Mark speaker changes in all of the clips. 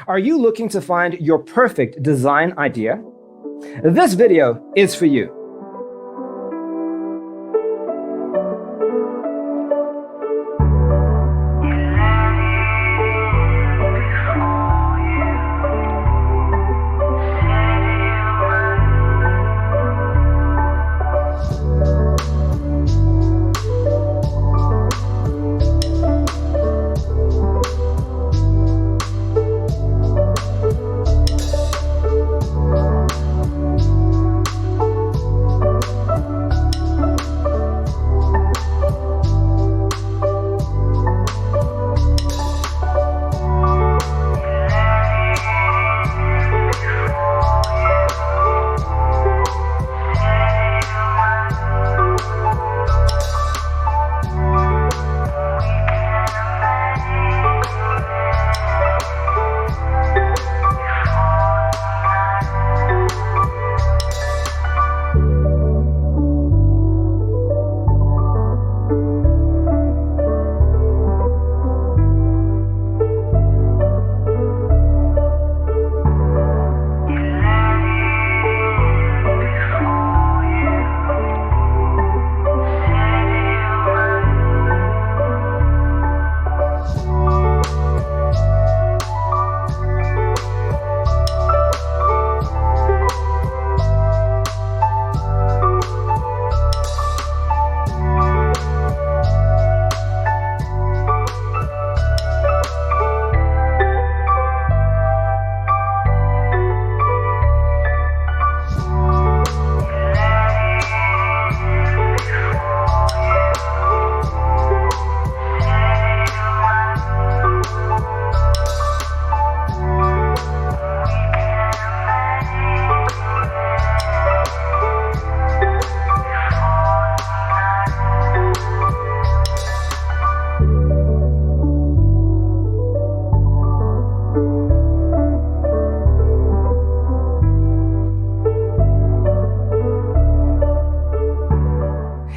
Speaker 1: Are you looking to find your perfect design idea? This video is for you.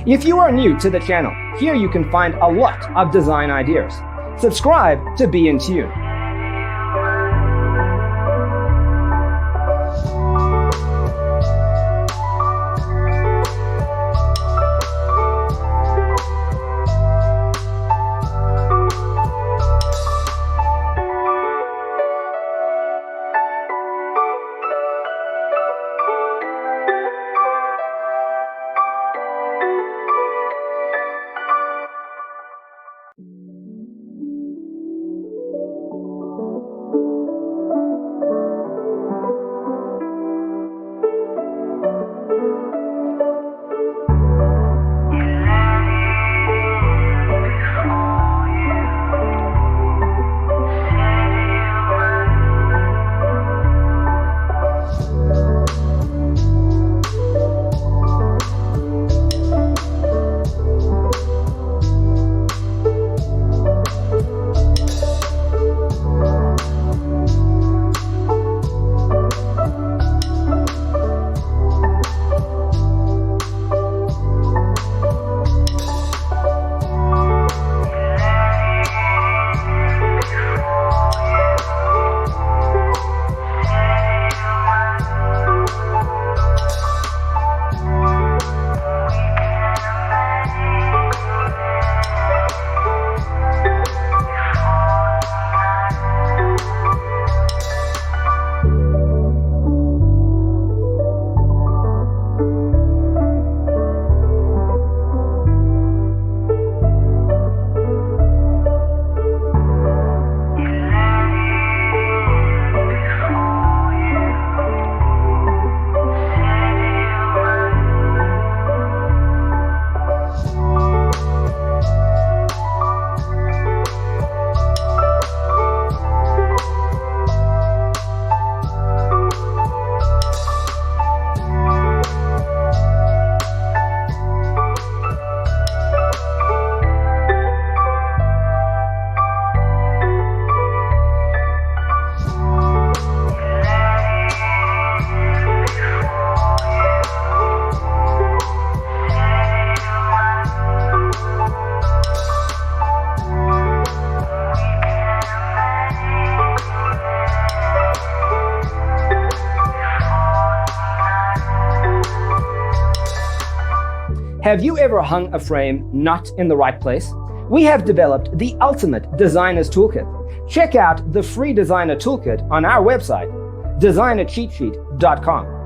Speaker 1: If you are new to the channel, here you can find a lot of design ideas. Subscribe to be in tune. Have you ever hung a frame not in the right place? We have developed the ultimate designer's toolkit. Check out the free designer toolkit on our website, designercheatsheet.com.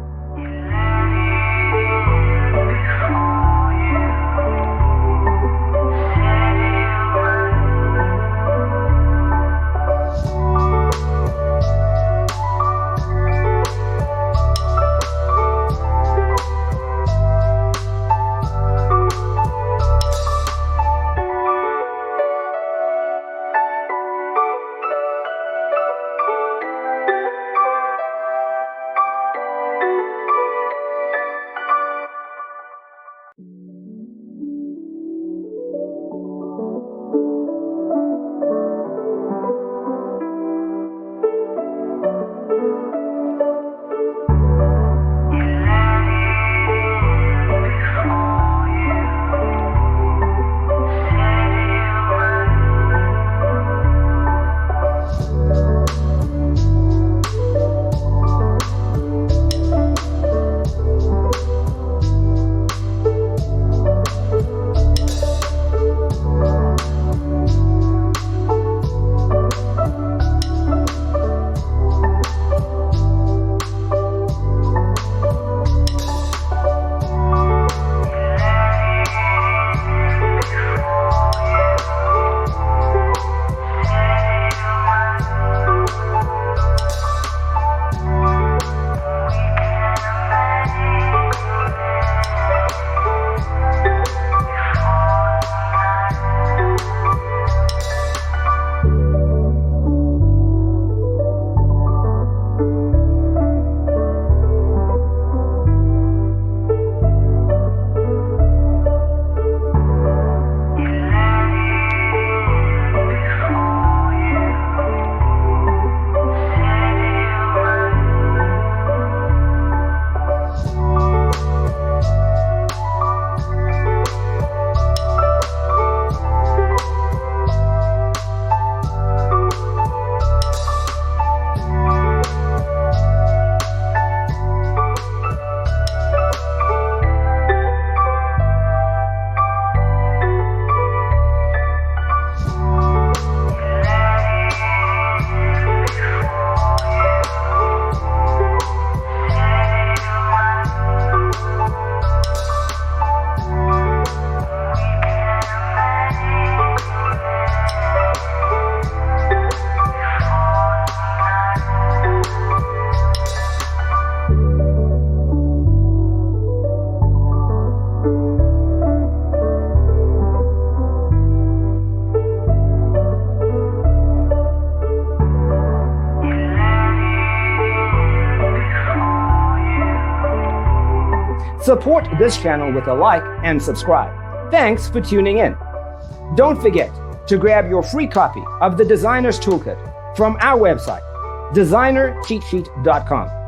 Speaker 1: Support this channel with a like and subscribe. Thanks for tuning in. Don't forget to grab your free copy of the Designer's Toolkit from our website, designercheatsheet.com.